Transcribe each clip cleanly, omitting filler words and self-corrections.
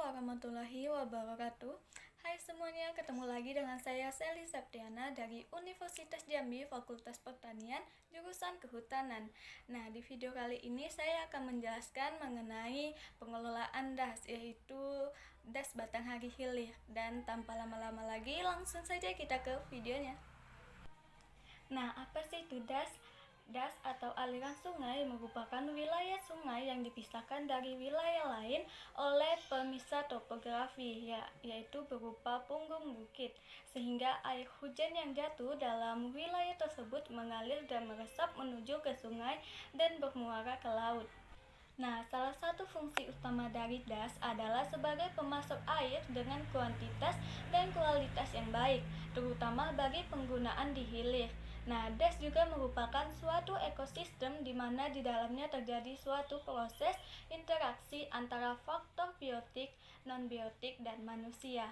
warahmatullahi wabarakatuh. Hai semuanya, ketemu lagi dengan saya Sally Septiana dari Universitas Jambi Fakultas Pertanian, jurusan Kehutanan. Nah, di video kali ini saya akan menjelaskan mengenai pengelolaan DAS, yaitu DAS Batanghari Hilir. Dan tanpa lama-lama lagi, langsung saja kita ke videonya. Nah, apa sih itu DAS? DAS atau aliran sungai merupakan wilayah sungai yang dipisahkan dari wilayah lain oleh pemisah topografi, yaitu berupa punggung bukit, sehingga air hujan yang jatuh dalam wilayah tersebut mengalir dan meresap menuju ke sungai dan bermuara ke laut. Nah, salah satu fungsi utama dari DAS adalah sebagai pemasok air dengan kuantitas dan kualitas yang baik, terutama bagi penggunaan di hilir. Nah, DAS juga merupakan suatu ekosistem di mana di dalamnya terjadi suatu proses interaksi antara faktor biotik, non-biotik, dan manusia.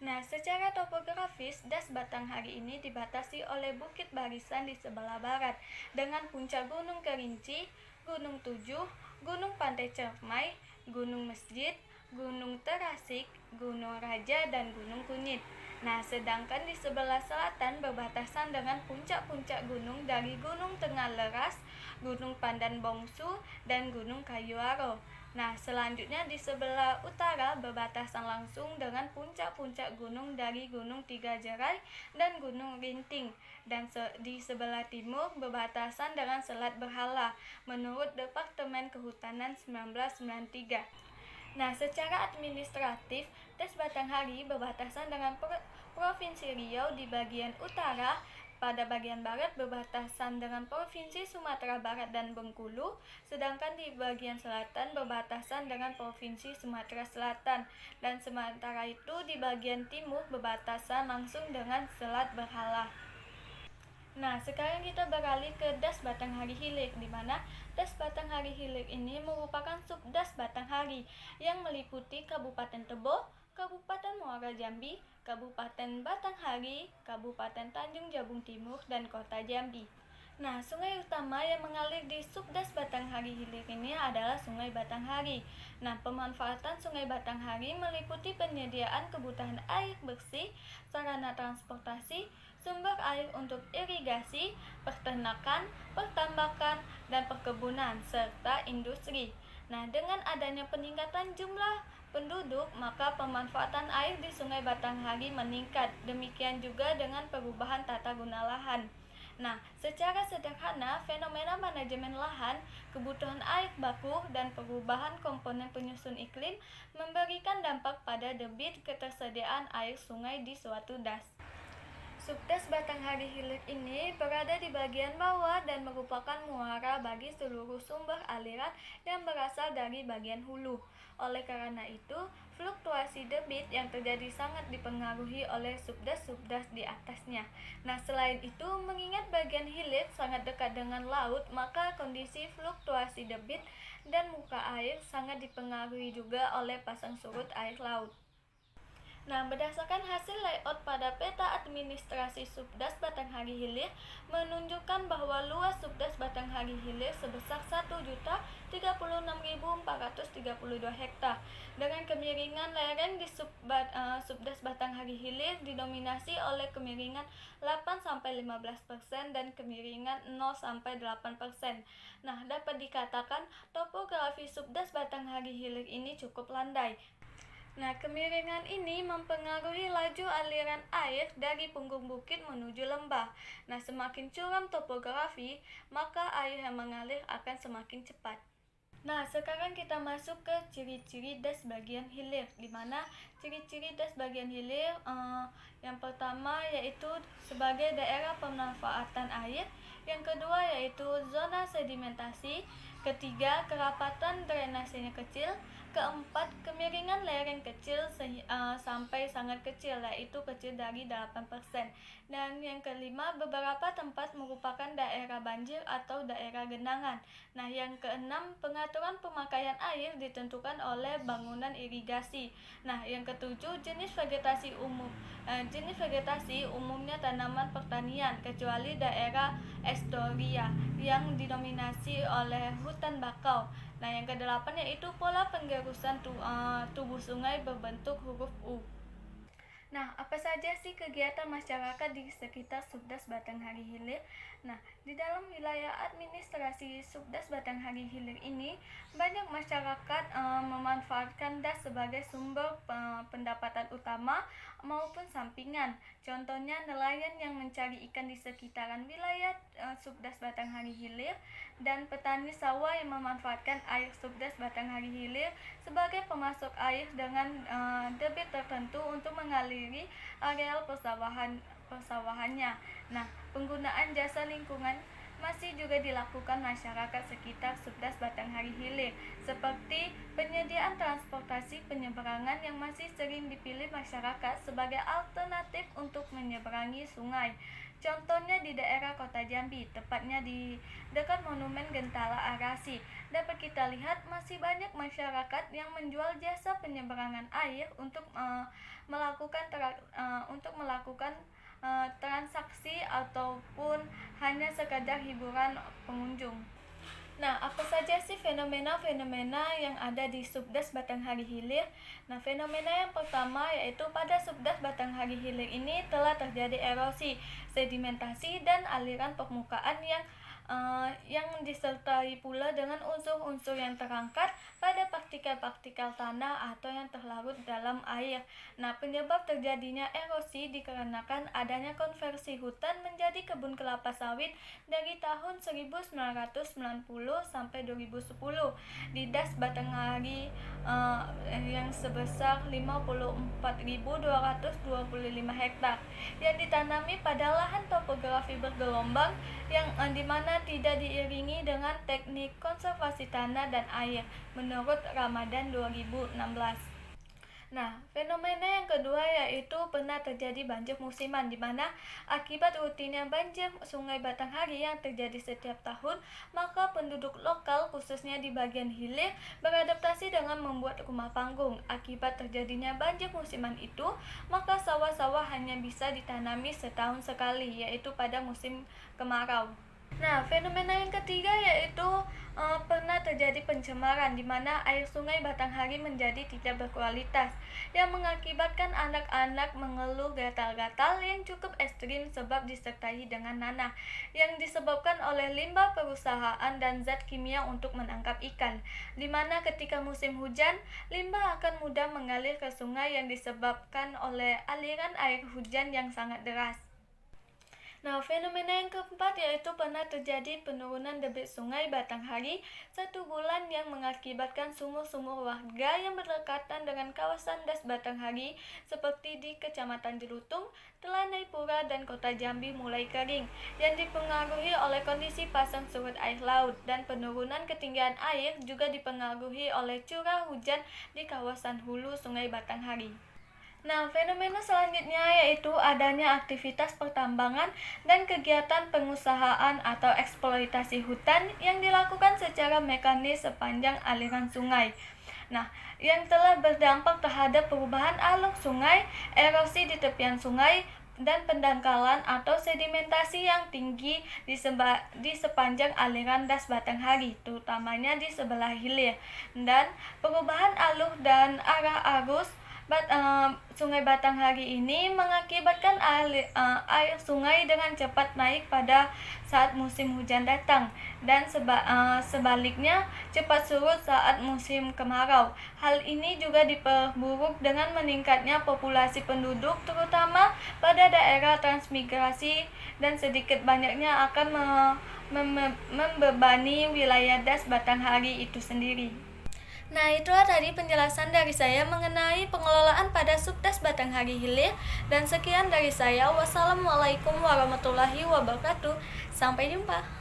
Nah, secara topografis, DAS Batanghari ini dibatasi oleh bukit barisan di sebelah barat dengan puncak Gunung Kerinci, Gunung Tujuh, Gunung Pantai Cermai, Gunung Mesjid, Gunung Terasik, Gunung Raja, dan Gunung Kunyit. Nah, sedangkan di sebelah selatan berbatasan dengan puncak-puncak gunung dari Gunung Tengah Leras, Gunung Pandan Bongsu, dan Gunung Kayuaro. Nah, selanjutnya di sebelah utara berbatasan langsung dengan puncak-puncak gunung dari Gunung Tiga Jerai dan Gunung Rinting. Dan di sebelah timur berbatasan dengan Selat Berhala menurut Departemen Kehutanan 1993. Nah, secara administratif, DAS Batanghari berbatasan dengan Provinsi Riau di bagian utara, pada bagian barat berbatasan dengan Provinsi Sumatera Barat dan Bengkulu, sedangkan di bagian selatan berbatasan dengan Provinsi Sumatera Selatan, dan sementara itu di bagian timur berbatasan langsung dengan Selat Berhala. Nah, sekarang kita beralih ke DAS Batanghari Hilir, di mana DAS Batanghari Hilir ini merupakan sub-DAS Batanghari yang meliputi Kabupaten Tebo, Kabupaten Muara Jambi, Kabupaten Batanghari, Kabupaten Tanjung Jabung Timur, dan Kota Jambi. Nah, sungai utama yang mengalir di Subdas Batanghari Hilir ini adalah Sungai Batanghari. Nah, pemanfaatan Sungai Batanghari meliputi penyediaan kebutuhan air bersih, sarana transportasi, sumber air untuk irigasi, peternakan, pertambakan, dan perkebunan, serta industri. Nah, dengan adanya peningkatan jumlah penduduk, maka pemanfaatan air di Sungai Batanghari meningkat. Demikian juga dengan perubahan tata guna lahan. Nah, secara sederhana, fenomena manajemen lahan, kebutuhan air baku, dan perubahan komponen penyusun iklim memberikan dampak pada debit ketersediaan air sungai di suatu DAS. Subdas Batanghari Hilir ini berada di bagian bawah dan merupakan muara bagi seluruh sumber aliran yang berasal dari bagian hulu. Oleh karena itu, fluktuasi debit yang terjadi sangat dipengaruhi oleh subdas-subdas di atasnya. Nah, selain itu, mengingat bagian hilir sangat dekat dengan laut, maka kondisi fluktuasi debit dan muka air sangat dipengaruhi juga oleh pasang surut air laut. Nah, berdasarkan hasil layout pada peta administrasi Subdas Batanghari Hilir menunjukkan bahwa luas Subdas Batanghari Hilir sebesar 1.036.432 hektar dengan kemiringan lereng di Subdas Batanghari Hilir didominasi oleh kemiringan 8-15% dan kemiringan 0-8%. Nah, dapat dikatakan topografi Subdas Batanghari Hilir ini cukup landai. Nah, kemiringan ini mempengaruhi laju aliran air dari punggung bukit menuju lembah. Nah, semakin curam topografi, maka air yang mengalir akan semakin cepat. Nah, sekarang kita masuk ke ciri-ciri DAS bagian hilir, di mana ciri-ciri DAS bagian hilir yang pertama yaitu sebagai daerah pemanfaatan air, yang kedua yaitu zona sedimentasi, ketiga kerapatan drainasenya kecil, keempat kemiringan lereng kecil sampai sangat kecil, yaitu kecil dari 8%, dan yang kelima beberapa tempat merupakan daerah banjir atau daerah genangan. Nah, yang keenam pengaturan pemakaian air ditentukan oleh bangunan irigasi. Nah, yang ketujuh jenis vegetasi umum. Jenis vegetasi umumnya tanaman pertanian kecuali daerah estuaria yang didominasi oleh hutan bakau. Nah, yang kedelapan yaitu pola penggerusan tubuh sungai berbentuk huruf U. Nah, apa saja sih kegiatan masyarakat di sekitar Subdas Batanghari Hilir? Nah, di dalam wilayah administrasi Subdas Batanghari Hilir ini, banyak masyarakat memanfaatkan das sebagai sumber pendapatan utama maupun sampingan. Contohnya nelayan yang mencari ikan di sekitaran wilayah Subdas Batanghari Hilir dan petani sawah yang memanfaatkan air Subdas Batanghari Hilir sebagai pemasok air dengan debit tertentu untuk mengaliri areal persawahannya. Nah, penggunaan jasa lingkungan masih juga dilakukan masyarakat sekitar Subdas Batanghari Hilir, seperti penyediaan transportasi penyeberangan yang masih sering dipilih masyarakat sebagai alternatif untuk menyeberangi sungai. Contohnya di daerah Kota Jambi, tepatnya di dekat Monumen Gentala Arasi. Dapat kita lihat masih banyak masyarakat yang menjual jasa penyeberangan air untuk melakukan transaksi ataupun hanya sekadar hiburan pengunjung. Nah, apa saja sih fenomena-fenomena yang ada di Subdas Batanghari Hilir? Nah, fenomena yang pertama yaitu pada Subdas Batanghari Hilir ini telah terjadi erosi, sedimentasi, dan aliran permukaan yang disertai pula dengan unsur-unsur yang terangkat pada partikel-partikel tanah atau yang terlarut dalam air. Nah, penyebab terjadinya erosi dikarenakan adanya konversi hutan menjadi kebun kelapa sawit dari tahun 1990 sampai 2010 di Das Batanghari yang sebesar 54.225 hektar yang ditanami pada lahan topografi bergelombang yang dimana tidak diiringi dengan teknik konservasi tanah dan air menurut Ramadan 2016. Nah, fenomena yang kedua yaitu pernah terjadi banjir musiman, di mana akibat rutinnya banjir Sungai Batanghari yang terjadi setiap tahun, maka penduduk lokal khususnya di bagian hilir beradaptasi dengan membuat rumah panggung. Akibat terjadinya banjir musiman itu, maka sawah-sawah hanya bisa ditanami setahun sekali, yaitu pada musim kemarau. Nah, fenomena yang ketiga yaitu pernah terjadi pencemaran di mana air Sungai Batanghari menjadi tidak berkualitas yang mengakibatkan anak-anak mengeluh gatal-gatal yang cukup ekstrim sebab disertai dengan nanah yang disebabkan oleh limbah perusahaan dan zat kimia untuk menangkap ikan, di mana ketika musim hujan limbah akan mudah mengalir ke sungai yang disebabkan oleh aliran air hujan yang sangat deras. Nah, fenomena yang keempat yaitu pernah terjadi penurunan debit Sungai Batanghari 1 bulan yang mengakibatkan sumur-sumur warga yang berdekatan dengan kawasan Das Batanghari seperti di Kecamatan Jelutung, Telanai Pura, dan Kota Jambi mulai kering yang dipengaruhi oleh kondisi pasang surut air laut, dan penurunan ketinggian air juga dipengaruhi oleh curah hujan di kawasan hulu Sungai Batanghari. Nah, fenomena selanjutnya yaitu adanya aktivitas pertambangan dan kegiatan pengusahaan atau eksploitasi hutan yang dilakukan secara mekanis sepanjang aliran sungai. Nah, yang telah berdampak terhadap perubahan alur sungai, erosi di tepian sungai, dan pendangkalan atau sedimentasi yang tinggi di sepanjang aliran Das Batanghari, terutamanya di sebelah hilir, dan perubahan alur dan arah arus Sungai Batanghari ini mengakibatkan air sungai dengan cepat naik pada saat musim hujan datang dan sebaliknya cepat surut saat musim kemarau. Hal ini juga diperburuk dengan meningkatnya populasi penduduk terutama pada daerah transmigrasi dan sedikit banyaknya akan membebani wilayah Das Batanghari itu sendiri. Nah, itulah tadi penjelasan dari saya mengenai pengelolaan pada Subdas Batanghari Hilir, dan sekian dari saya. Wassalamualaikum warahmatullahi wabarakatuh. Sampai jumpa.